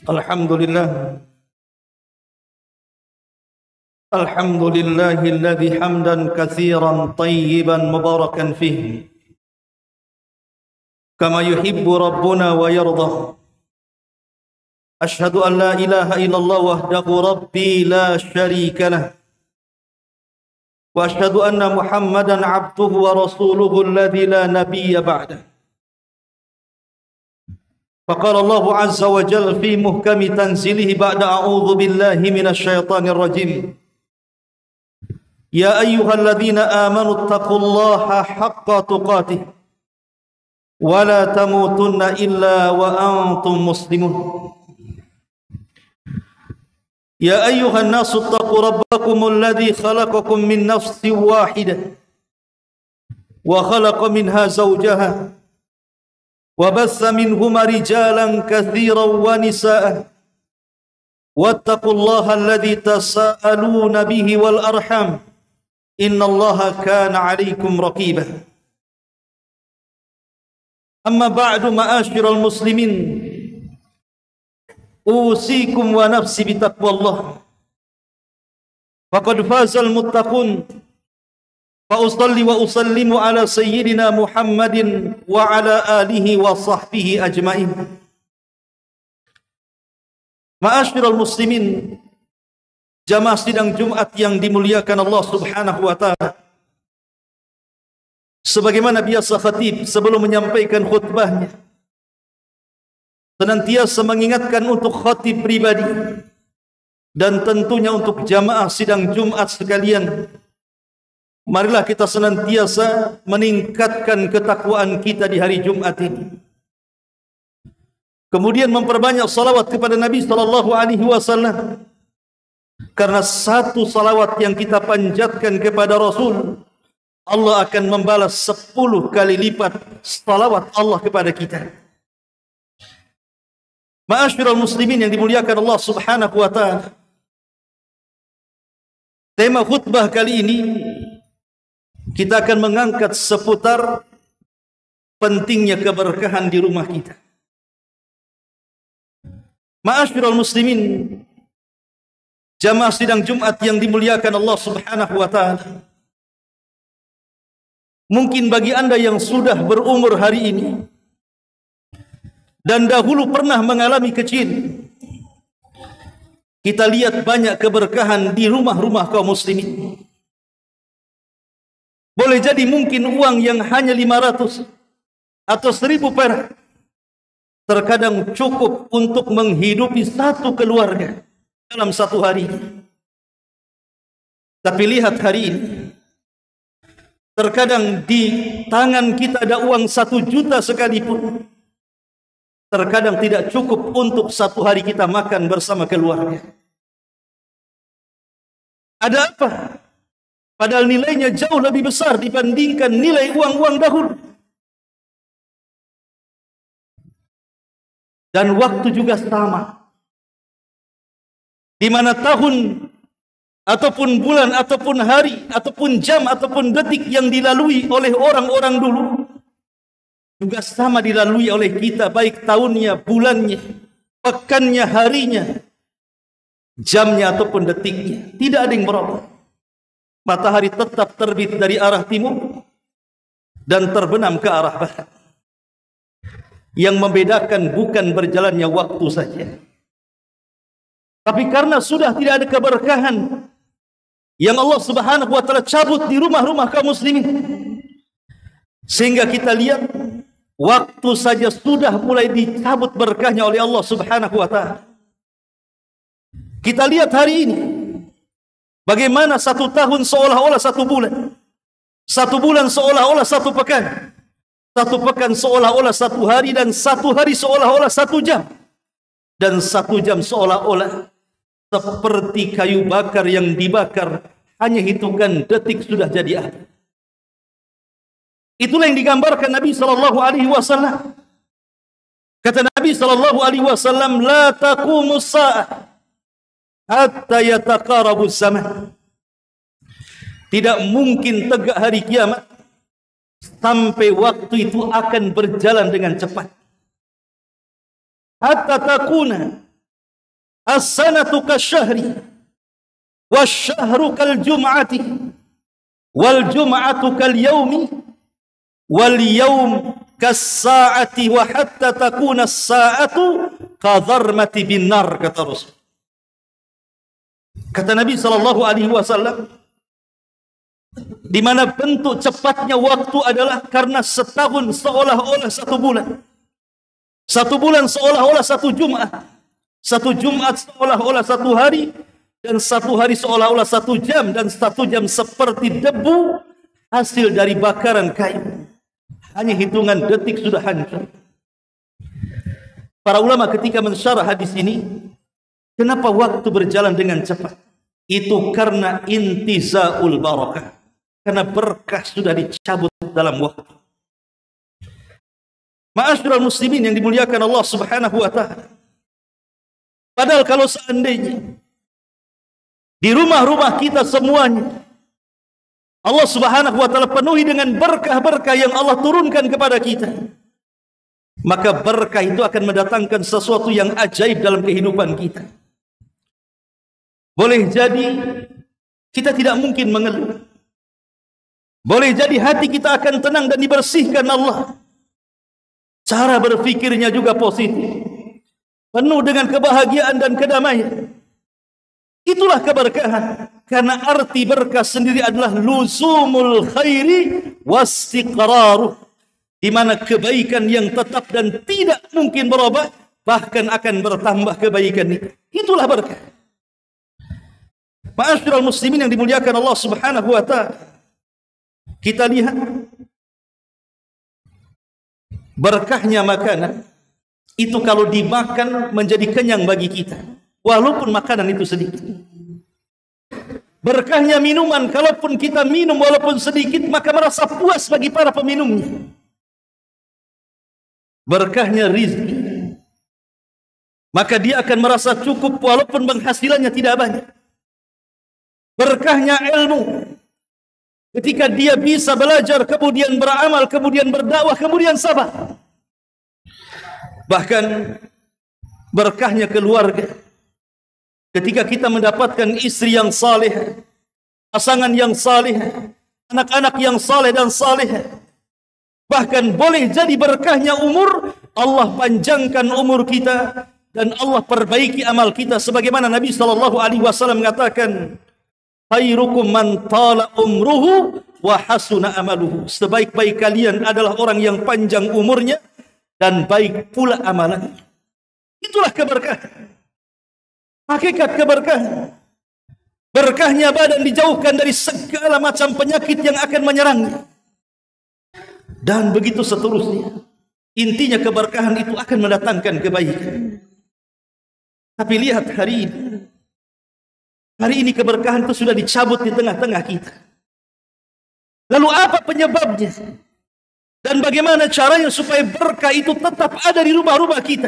Alhamdulillah. Alhamdulillahilladzi hamdan katsiran tayyiban mubarakan fihi kama yuhibbu rabbuna wa yardah. Ashhadu an la ilaha illallah wahdahu rabbi la syarika lah. Wa ashhadu anna Muhammadan abduhu wa rasuluhu alladzi la nabiyya ba'dah. Faqala Allahu azza wa jalla fi muhkami tanzilihi ba'da a'udzu billahi minasy syaithanir rajim. Ya ayyuhalladzina amanu taqullaha haqqa tuqatih wa la tamutunna illa wa antum muslimun. Ya ayyuhan nasu taqu rabbakumul ladzi khalaqakum min nafsin wahidah wa khalaqa minha zawjaha وبث منهما رجالا كثيرا ونساء واتقوا الله الذي تساءلون به والأرحام إن الله كان عليكم رقيبا أما بعد معاشر المسلمين أوصيكم ونفسي بتقوى الله فقد فاز المتقون فأصلي وأسلم على سيدنا محمد وعلى آله وصحبه أجمعين. Ma'asyiral muslimin, jamaah sidang Jumat yang dimuliakan Allah Subhanahu wa taala. Sebagaimana biasa khatib sebelum menyampaikan khutbahnya senantiasa mengingatkan untuk khatib pribadi dan tentunya untuk jamaah sidang Jumat sekalian. Marilah kita senantiasa meningkatkan ketakwaan kita di hari Jumat ini. Kemudian memperbanyak salawat kepada Nabi sallallahu alaihi wasallam. Karena satu salawat yang kita panjatkan kepada Rasul, Allah akan membalas 10 kali lipat salawat Allah kepada kita. Ma'asyiral muslimin yang dimuliakan Allah Subhanahu wa taala. Tema khutbah kali ini kita akan mengangkat seputar pentingnya keberkahan di rumah kita. Ma'asyiral muslimin, jamaah sidang Jumat yang dimuliakan Allah Subhanahu wa taala. Mungkin bagi Anda yang sudah berumur hari ini dan dahulu pernah mengalami kecil, kita lihat banyak keberkahan di rumah-rumah kaum muslimin. Boleh jadi mungkin uang yang hanya 500 atau 1000 perak terkadang cukup untuk menghidupi satu keluarga dalam satu hari. Tapi lihat hari ini, terkadang di tangan kita ada uang 1 juta sekalipun, terkadang tidak cukup untuk satu hari kita makan bersama keluarga. Ada apa? Padahal nilainya jauh lebih besar dibandingkan nilai uang-uang dahulu. Dan waktu juga sama. Di mana tahun ataupun bulan ataupun hari ataupun jam ataupun detik yang dilalui oleh orang-orang dulu juga sama dilalui oleh kita, baik tahunnya, bulannya, pekannya, harinya, jamnya ataupun detiknya. Tidak ada yang berubah. Matahari tetap terbit dari arah timur dan terbenam ke arah barat. Yang membedakan bukan berjalannya waktu saja, tapi karena sudah tidak ada keberkahan yang Allah Subhanahu wa taala cabut di rumah-rumah kaum muslimin, sehingga kita lihat waktu saja sudah mulai dicabut berkahnya oleh Allah Subhanahu wa taala. Kita lihat hari ini bagaimana satu tahun seolah-olah satu bulan, satu bulan seolah-olah satu pekan, satu pekan seolah-olah satu hari, dan satu hari seolah-olah satu jam, dan satu jam seolah-olah seperti kayu bakar yang dibakar hanya hitungan detik sudah jadi api. Itulah yang digambarkan Nabi sallallahu alaihi wasallam. Kata Nabi sallallahu alaihi wasallam, la taqumus saah hatta yataqarabus zaman. Tidak mungkin tegak hari kiamat sampai waktu itu akan berjalan dengan cepat. Hatta takuna as-sanatu kasyahri wasyahru kal jum'ati wal jum'atu kal yaumi wal yaum kas saati wa hatta takuna as-saatu kadharmati bin nar, kata Rasul. Kata Nabi sallallahu alaihi wasallam, di mana bentuk cepatnya waktu adalah karena setahun seolah-olah satu bulan. Satu bulan seolah-olah satu Jumat. Satu Jumat seolah-olah satu hari. Dan satu hari seolah-olah satu jam. Dan satu jam seperti debu hasil dari bakaran kayu. Hanya hitungan detik sudah hancur. Para ulama ketika mensyarah hadis ini, kenapa waktu berjalan dengan cepat? Itu karena intizaul barakah. Karena berkah sudah dicabut dalam waktu. Ma'asyiral muslimin yang dimuliakan Allah Subhanahu wa taala. Padahal kalau seandainya di rumah-rumah kita semuanya Allah Subhanahu wa taala penuhi dengan berkah-berkah yang Allah turunkan kepada kita, maka berkah itu akan mendatangkan sesuatu yang ajaib dalam kehidupan kita. Boleh jadi kita tidak mungkin mengeluh. Boleh jadi hati kita akan tenang dan dibersihkan Allah. Cara berfikirnya juga positif, penuh dengan kebahagiaan dan kedamaian. Itulah keberkahan. Karena arti berkah sendiri adalah luzumul khairi wastiqraruh, di mana kebaikan yang tetap dan tidak mungkin berubah, bahkan akan bertambah kebaikan itu. Itulah berkah. Ma'asyiral muslimin yang dimuliakan Allah Subhanahu wa taala. Kita lihat berkahnya makanan itu kalau dimakan menjadi kenyang bagi kita, walaupun makanan itu sedikit. Berkahnya minuman, kalaupun kita minum walaupun sedikit, maka merasa puas bagi para peminumnya. Berkahnya rizki, maka dia akan merasa cukup walaupun penghasilannya tidak banyak. Berkahnya ilmu, ketika dia bisa belajar, kemudian beramal, kemudian berdakwah, kemudian sabar. Bahkan berkahnya keluarga, ketika kita mendapatkan istri yang saleh, pasangan yang saleh, anak-anak yang saleh dan saleh. Bahkan boleh jadi berkahnya umur, Allah panjangkan umur kita dan Allah perbaiki amal kita, sebagaimana Nabi sallallahu alaihi wasallam mengatakan, khairukum man tala umruhu wa hasuna amaluhu. Sebaik-baik kalian adalah orang yang panjang umurnya dan baik pula amalannya. Itulah keberkahan. Hakikat keberkahan. Berkahnya badan dijauhkan dari segala macam penyakit yang akan menyerangnya. Dan begitu seterusnya. Intinya keberkahan itu akan mendatangkan kebaikan. Tapi lihat hari ini. Hari ini keberkahan itu sudah dicabut di tengah-tengah kita. Lalu apa penyebabnya? Dan bagaimana caranya supaya berkah itu tetap ada di rumah-rumah kita?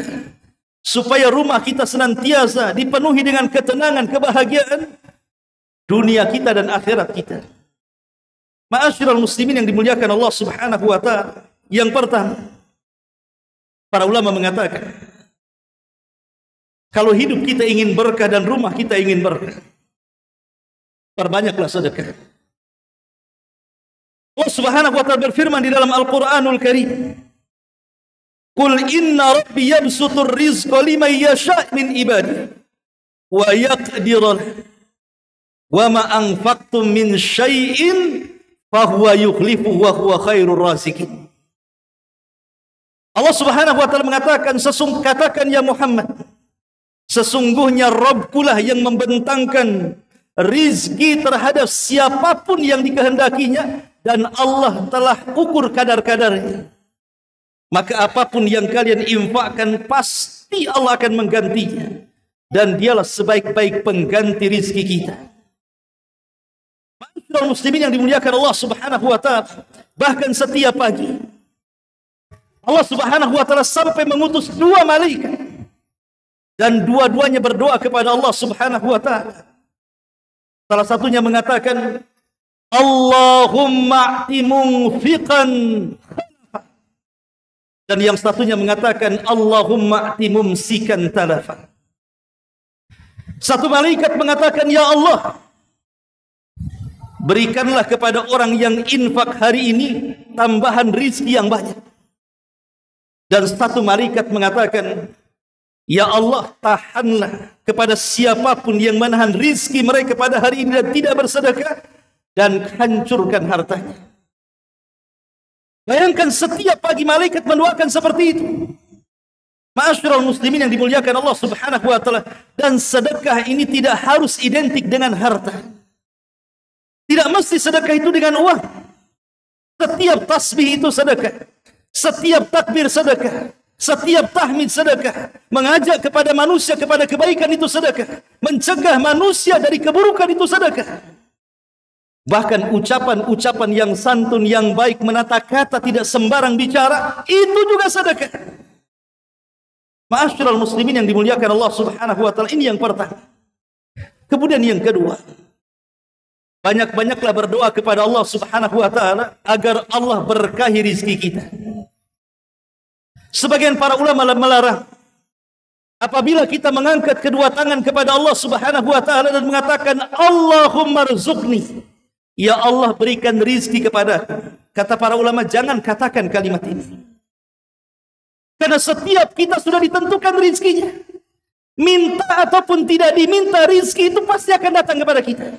Supaya rumah kita senantiasa dipenuhi dengan ketenangan, kebahagiaan dunia kita dan akhirat kita. Ma'asyiral muslimin yang dimuliakan Allah Subhanahu wa taala. Yang pertama, para ulama mengatakan, kalau hidup kita ingin berkah dan rumah kita ingin berkah, perbanyaklah sedekah. Allah Subhanahu wa taala berfirman di dalam Al-Qur'anul Karim, "Qul inna rabbi yabsutur rizqa liman yasha' min ibadihi wa yaqdir wa ma anfaqtum min syai'in fa huwa yukhlifu wa huwa khairur raziqin." Allah Subhanahu wa taala mengatakan, katakan ya Muhammad, sesungguhnya Rabbkulah yang membentangkan rizki terhadap siapapun yang dikehendakinya, dan Allah telah ukur kadar-kadarnya. Maka apapun yang kalian infakkan, pasti Allah akan menggantinya, dan dialah sebaik-baik pengganti rizki kita. Ma'asyiral muslimin yang dimuliakan Allah Subhanahu wa taala, bahkan setiap pagi Allah Subhanahu wa taala sampai mengutus 2 malaikat, dan dua-duanya berdoa kepada Allah Subhanahu wa taala. Salah satunya mengatakan, Allahumma a'ti munfiqan khalafa. Dan yang satunya mengatakan, Allahumma a'ti mumsikan talafa. Satu malaikat mengatakan, "Ya Allah, berikanlah kepada orang yang infak hari ini tambahan rizki yang banyak." Dan satu malaikat mengatakan, "Ya Allah, tahanlah kepada siapapun yang menahan rizki mereka pada hari ini dan tidak bersedekah, dan hancurkan hartanya." Bayangkan setiap pagi malaikat mendoakan seperti itu. Ma'asyiral muslimin yang dimuliakan Allah Subhanahu wa taala, dan sedekah ini tidak harus identik dengan harta. Tidak mesti sedekah itu dengan uang. Setiap tasbih itu sedekah. Setiap takbir sedekah. Setiap tahmid sedekah. Mengajak kepada manusia kepada kebaikan itu sedekah. Mencegah manusia dari keburukan itu sedekah. Bahkan ucapan-ucapan yang santun, yang baik, menata kata, tidak sembarang bicara, itu juga sedekah. Ma'asyiral muslimin yang dimuliakan Allah Subhanahu wa taala, ini yang pertama. Kemudian yang kedua, banyak-banyaklah berdoa kepada Allah Subhanahu wa taala agar Allah berkahi rizki kita. Sebagian para ulama melarang apabila kita mengangkat kedua tangan kepada Allah Subhanahu wa taala dan mengatakan, "Allahumma rzuqni." Ya Allah, berikan rizki kepada. Kata para ulama, jangan katakan kalimat ini. Karena setiap kita sudah ditentukan rizkinya. Minta ataupun tidak diminta, rizki itu pasti akan datang kepada kita.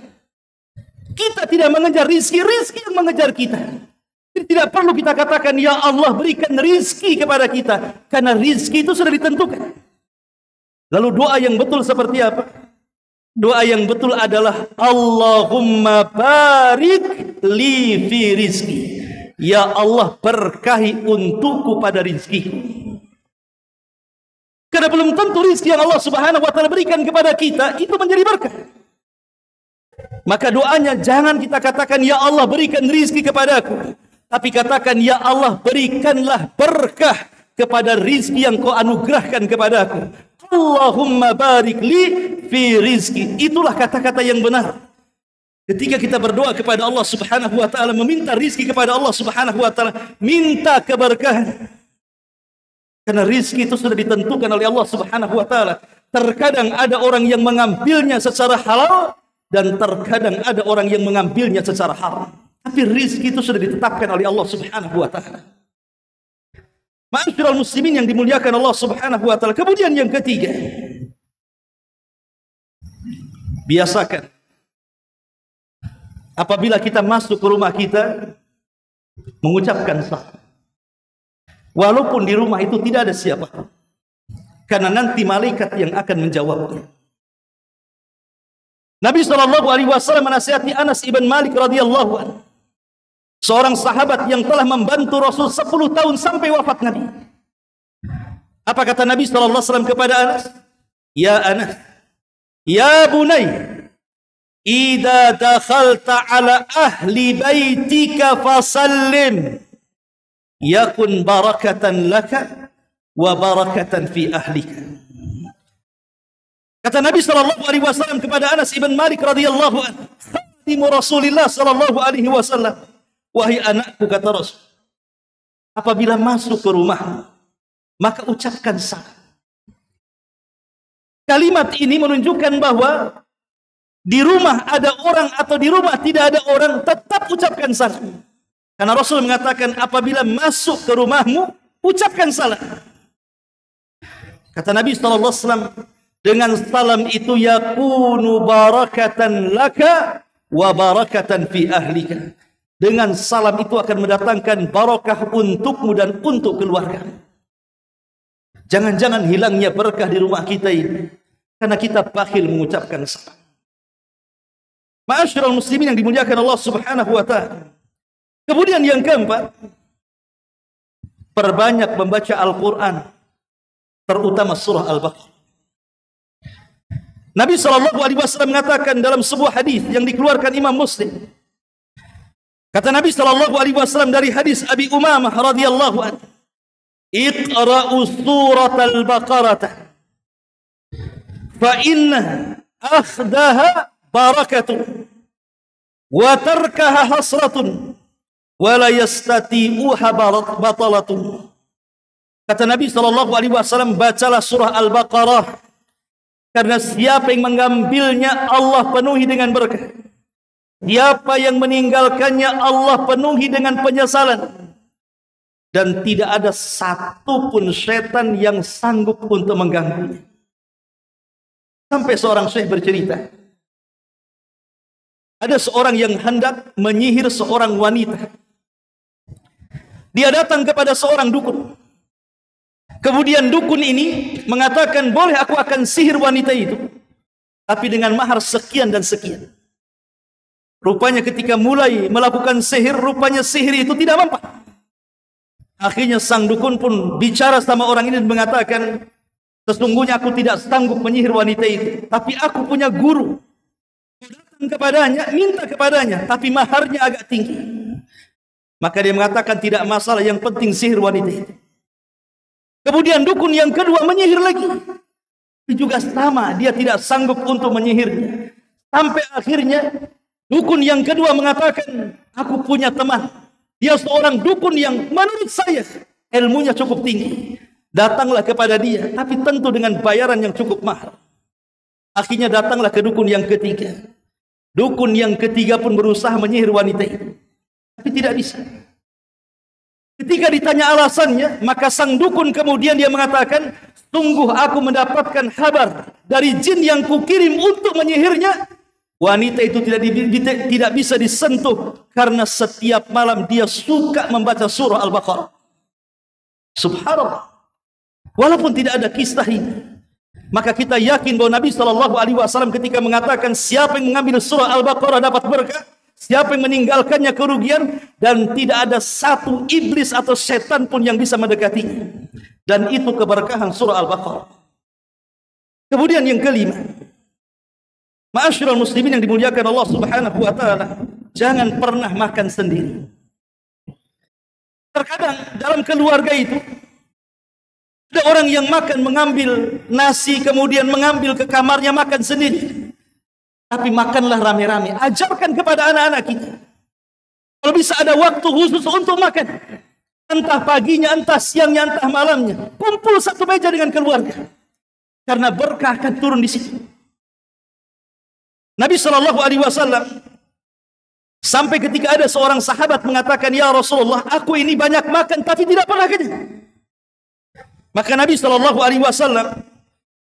Kita tidak mengejar rizki, rizki yang mengejar kita. Tidak perlu kita katakan, "Ya Allah, berikan rizki kepada kita." Karena rizki itu sudah ditentukan. Lalu doa yang betul seperti apa? Doa yang betul adalah, "Allahumma barik li fi rizki." Ya Allah, berkahi untukku pada rizki. Karena belum tentu rizki yang Allah Subhanahu wa taala berikan kepada kita itu menjadi berkah. Maka doanya jangan kita katakan, "Ya Allah, berikan rizki kepadaku." Tapi katakan, "Ya Allah, berikanlah berkah kepada rizki yang kau anugerahkan kepadaku." Allahumma barik li fi rizki. Itulah kata-kata yang benar. Ketika kita berdoa kepada Allah Subhanahu wa taala, meminta rizki kepada Allah Subhanahu wa taala, minta keberkahan. Karena rizki itu sudah ditentukan oleh Allah Subhanahu wa taala. Terkadang ada orang yang mengambilnya secara halal, dan terkadang ada orang yang mengambilnya secara haram. Tapi rizki itu sudah ditetapkan oleh Allah Subhanahu wa taala. Ma'asyiral muslimin yang dimuliakan Allah Subhanahu wa taala. Kemudian yang ketiga, biasakan apabila kita masuk ke rumah kita mengucapkan salam. Walaupun di rumah itu tidak ada siapa. Karena nanti malaikat yang akan menjawabnya. Nabi SAW menasihati Anas ibn Malik radhiyallahu anhu, seorang sahabat yang telah membantu Rasul 10 tahun sampai wafat Nabi. Apa kata Nabi SAW kepada Anas? "Ya Anas, ya bunay, idza dakhalta ala ahli baitika fasallim, yakun barakatan laka wa barakatan fi ahlika." Kata Nabi SAW kepada Anas ibn Malik radhiyallahu anhu, "Khadimu Rasulillah sallallahu alaihi wasallam, wahai anakku," kata Rasul, "apabila masuk ke rumah, maka ucapkan salam." Kalimat ini menunjukkan bahwa di rumah ada orang atau di rumah tidak ada orang, tetap ucapkan salam. Karena Rasul mengatakan, apabila masuk ke rumahmu, ucapkan salam. Kata Nabi SAW, dengan salam itu yakunu barakatan laka wa barakatan fi ahlika. Dengan salam itu akan mendatangkan barakah untukmu dan untuk keluarga. Jangan-jangan hilangnya berkah di rumah kita ini karena kita bakhil mengucapkan salam. Ma'asyiral muslimin yang dimuliakan Allah Subhanahu wa taala. Kemudian yang keempat, perbanyak membaca Al-Quran, terutama surah Al-Baqarah. Nabi SAW mengatakan dalam sebuah hadis yang dikeluarkan Imam Muslim. Kata Nabi SAW dari hadis Abi Umamah radhiyallahu anhu, "Iqra'u surat Al-Baqarah fa inna akhdaha barakatun wa tarkaha hasratun wa la yastati'uha batalatun." Kata Nabi SAW, bacalah surah Al-Baqarah. Karena siapa yang mengambilnya, Allah penuhi dengan berkah. Siapa yang meninggalkannya, Allah penuhi dengan penyesalan. Dan tidak ada satupun setan yang sanggup untuk mengganggunya. Sampai seorang syekh bercerita, ada seorang yang hendak menyihir seorang wanita. Dia datang kepada seorang dukun. Kemudian dukun ini mengatakan, boleh aku akan sihir wanita itu, tapi dengan mahar sekian dan sekian. Rupanya ketika mulai melakukan sihir, rupanya sihir itu tidak mampu. Akhirnya sang dukun pun bicara sama orang ini dan mengatakan, sesungguhnya aku tidak sanggup menyihir wanita itu, tapi aku punya guru. Datang kepadanya, minta kepadanya, tapi maharnya agak tinggi. Maka dia mengatakan, tidak masalah, yang penting sihir wanita itu. Kemudian dukun yang kedua menyihir lagi. Tapi juga sama, dia tidak sanggup untuk menyihirnya. Sampai akhirnya dukun yang kedua mengatakan, aku punya teman. Dia seorang dukun yang menurut saya ilmunya cukup tinggi. Datanglah kepada dia, tapi tentu dengan bayaran yang cukup mahal. Akhirnya datanglah ke dukun yang ketiga. Dukun yang ketiga pun berusaha menyihir wanita itu, tapi tidak bisa. Ketika ditanya alasannya, maka sang dukun kemudian dia mengatakan, sungguh aku mendapatkan kabar dari jin yang kukirim untuk menyihirnya. Wanita itu tidak bisa disentuh karena setiap malam dia suka membaca surah Al-Baqarah. Subhanallah. Walaupun tidak ada kisah ini, maka kita yakin bahwa Nabi SAW ketika mengatakan siapa yang mengambil surah Al-Baqarah dapat berkah, siapa yang meninggalkannya kerugian, dan tidak ada satu iblis atau setan pun yang bisa mendekatinya. Dan itu keberkahan surah Al-Baqarah. Kemudian yang kelima, ma'asyiral muslimin yang dimuliakan Allah Subhanahu wa taala, jangan pernah makan sendiri. Terkadang dalam keluarga itu ada orang yang makan, mengambil nasi kemudian mengambil ke kamarnya makan sendiri. Tapi makanlah rame-rame. Ajarkan kepada anak-anak kita, kalau bisa ada waktu khusus untuk makan, entah paginya, entah siangnya, entah malamnya, kumpul satu meja dengan keluarga, karena berkah akan turun di situ. Nabi SAW sampai ketika ada seorang sahabat mengatakan, ya Rasulullah, aku ini banyak makan tapi tidak pernah kenyang. Maka Nabi SAW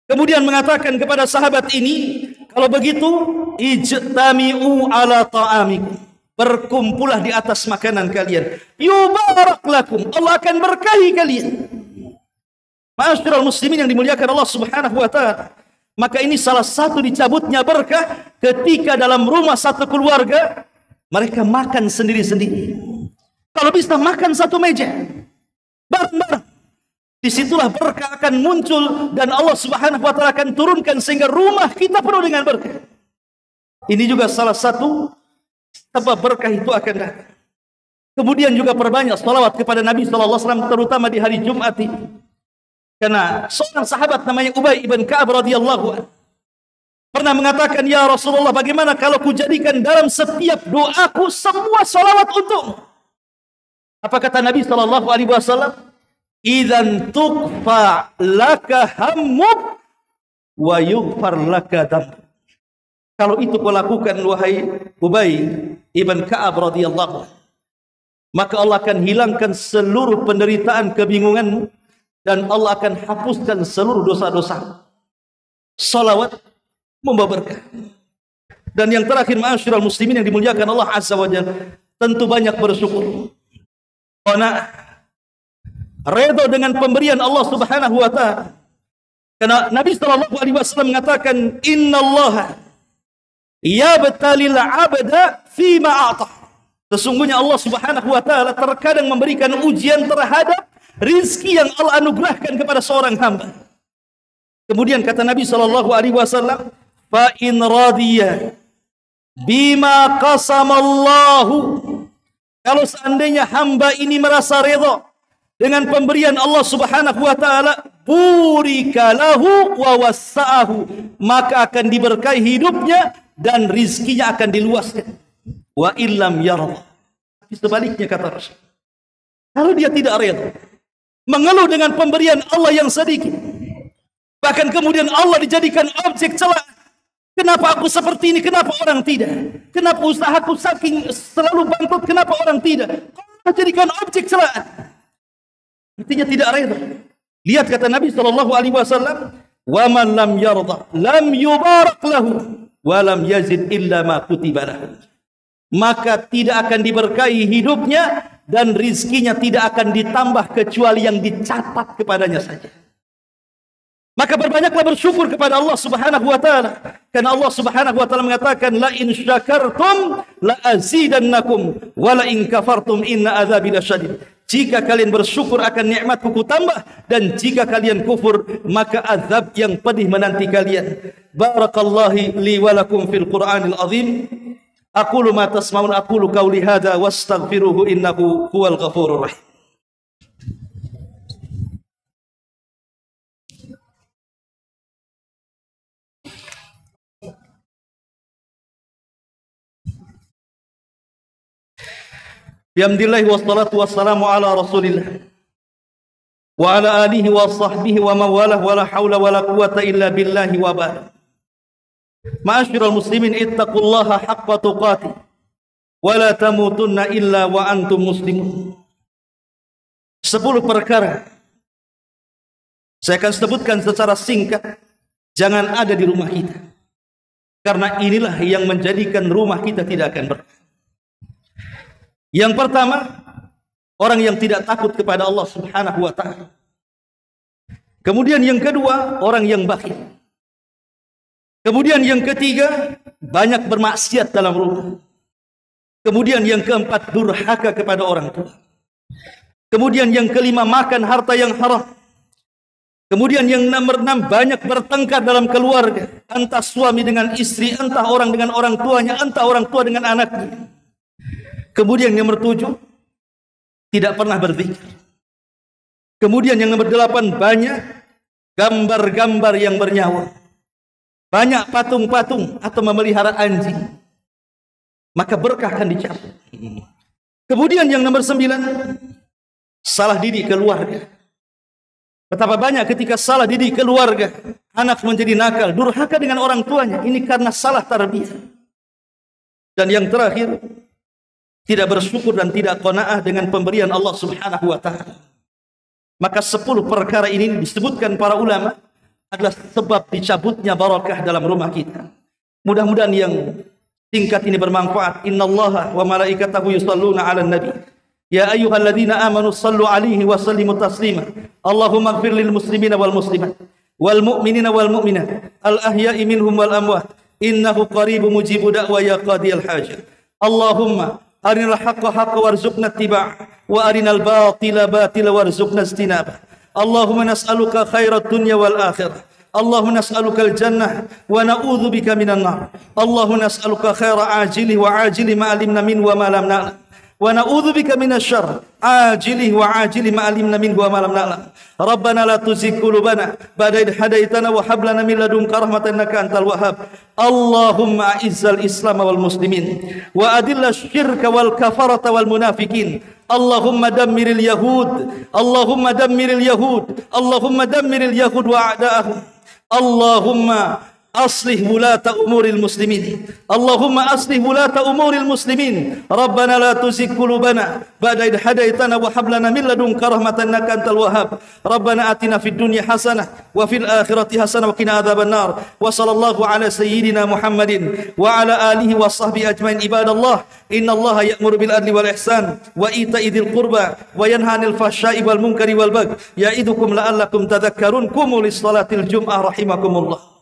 kemudian mengatakan kepada sahabat ini, kalau begitu ijtami'u ala ta'amikum, berkumpullah di atas makanan kalian, yubarak lakum, Allah akan berkahi kalian. Ma'asyiral muslimin yang dimuliakan Allah Subhanahu wa taala, maka ini salah satu dicabutnya berkah ketika dalam rumah satu keluarga mereka makan sendiri-sendiri. Kalau bisa makan satu meja bareng-bareng, disitulah berkah akan muncul dan Allah Subhanahu wa taala akan turunkan sehingga rumah kita penuh dengan berkah. Ini juga salah satu sebab berkah itu akan datang. Kemudian juga perbanyak salawat kepada Nabi sallallahu alaihi wasallam, terutama di hari Jumat ini. Karena seorang sahabat namanya Ubay ibn Ka'ab radhiyallahu anhu pernah mengatakan, ya Rasulullah, bagaimana kalau kujadikan dalam setiap doaku semua salawat untukmu? Apa kata Nabi sallallahu alaihi wasallam? Idzan tuqfa laka hammuk wa yughfar laka dhanbuk. Kalau itu kau lakukan, wahai Ubay ibn Ka'ab radhiyallahu, maka Allah akan hilangkan seluruh penderitaan, kebingunganmu, dan Allah akan hapuskan seluruh dosa-dosa. Salawat membawa berkah. Dan yang terakhir, ma'asyiral muslimin yang dimuliakan Allah Azza wa Jalla, tentu banyak bersyukur. Karena redha dengan pemberian Allah Subhanahu wa taala. Karena Nabi sallallahu alaihi wasallam mengatakan, innallaha yabtalil 'abda fi ma a'ta. Sesungguhnya Allah Subhanahu wa taala terkadang memberikan ujian terhadap rizki yang Allah anugerahkan kepada seorang hamba. Kemudian kata Nabi sallallahu alaihi wasallam, fa in radiya bima qasamallahu, kalau seandainya hamba ini merasa redha dengan pemberian Allah Subhanahu wa taala, burika lahu wa wassa'ahu, maka akan diberkahi hidupnya dan rizkinya akan diluaskan. Wa illam yarda, sebaliknya kata Rasul, kalau dia tidak redha, mengeluh dengan pemberian Allah yang sedikit, Bahkan kemudian Allah dijadikan objek celaan. Kenapa aku seperti ini? Kenapa orang tidak? Kenapa usahaku saking selalu bangkrut? Kenapa orang tidak? Allah jadikan objek celaan. Artinya tidak reda. Lihat kata Nabi SAW, "Wa man lam yarda, lam yubarak lahu, wa lam yazid illa ma kutiba lahu." Maka tidak akan diberkahi hidupnya dan rizkinya tidak akan ditambah kecuali yang dicatat kepadanya saja. Maka berbanyaklah bersyukur kepada Allah Subhanahu wa taala. Karena Allah Subhanahu wa taala mengatakan, "La in syakartum la azidannakum wa la in kafartum inna adzabi lasyadid." Jika kalian bersyukur akan nikmatku ku tambah, dan jika kalian kufur maka azab yang pedih menanti kalian. Barakallahu li wa lakum fil Qur'anil azim. Aqulu ma tasma'un, aqulu qawli hadza wastaghfiruhu innahu huwal ghafurur rahim. Bihamdillah wassalatu wassalamu ala Rasulillah wa ala alihi wa sahbihi wa mawalah wa la hawla wa la quwata illa billahi wa ba'd. Ma'asyiral muslimin, ittaqullaha haqqa tuqatih wa la tamutunna illa wa antum muslimun. 10 perkara saya akan sebutkan secara singkat, jangan ada di rumah kita, karena inilah yang menjadikan rumah kita tidak akan berkah. Yang pertama, orang yang tidak takut kepada Allah Subhanahu wa ta'ala. Kemudian yang kedua, orang yang bakhil. Kemudian yang ketiga, banyak bermaksiat dalam rumah. Kemudian yang keempat, durhaka kepada orang tua. Kemudian yang kelima, makan harta yang haram. Kemudian yang nomor 6, banyak bertengkar dalam keluarga. Entah suami dengan istri, entah orang dengan orang tuanya, entah orang tua dengan anaknya. Kemudian yang nomor 7, tidak pernah berzikir. Kemudian yang nomor 8, banyak gambar-gambar yang bernyawa. Banyak patung-patung atau memelihara anjing. Maka berkah akan dicabut. Kemudian yang nomor 9, salah didik keluarga. Betapa banyak ketika salah didik keluarga, anak menjadi nakal, durhaka dengan orang tuanya. Ini karena salah tarbiyah. Dan yang terakhir, tidak bersyukur dan tidak qanaah dengan pemberian Allah Subhanahu wa ta'ala. Maka 10 perkara ini disebutkan para ulama adalah sebab dicabutnya barakah dalam rumah kita. Mudah-mudahan yang singkat ini bermanfaat. Innallaha wa malaikatahu yusalluna 'alan nabi. Ya ayyuhalladzina amanu sallu 'alaihi wa sallimu taslima. Allahumma ighfir lil muslimina wal muslimat wal mu'minina wal mu'minat al ahya'i minhum wal amwat innahu qaribun mujibu da'wa ya qadiyal hajat. Allahumma arinal haqqa haqqa warzuqna ittiba' wa arinal batila batila warzuqna istinaba. Allahumma nas'aluka khairat dunya wal akhirah. Allahumma nas'aluka al-jannah wa na'udzu bika minan nar. Allahumma nas'aluka khaira ajili wa ajili ma alimna min wa ma lam na'lam. Wa na'udzu bika minasyarr ajili wa ajili ma alimna min wa ma lam na'lam. Rabbana la tuzigh qulubana ba'da idh hadaitana wa hab lana min ladunka rahmatan innaka antal wahhab. Allahumma izzal islam wal muslimin wa adilla syirka wal kafarata wal munafikin. Allahumma dammiril yahud, Allahumma dammiril yahud, Allahumma dammiril yahud wa a'da'ahum. Allahumma aslih wulata umuril muslimin. Allahumma aslih wulata umuril muslimin. Rabbana la tuzigh qulubana ba'da idh hadaitana wa hab lana min ladunka rahmatan innaka antal wahhab. Rabbana atina fid dunya hasanah wa fil akhirati hasanah wa qina adzaban nar. Wa sallallahu ala sayyidina Muhammadin wa ala alihi wa sahbihi ajmain. Ibadallah, innallaha ya'muru bil adli wal ihsan wa ita'i dzil qurba wa yanha 'anil fahsya'i wal munkari wal baghi ya'idukum la'allakum tadhakkarun. Qumu lis salatil jum'ah rahimakumullah.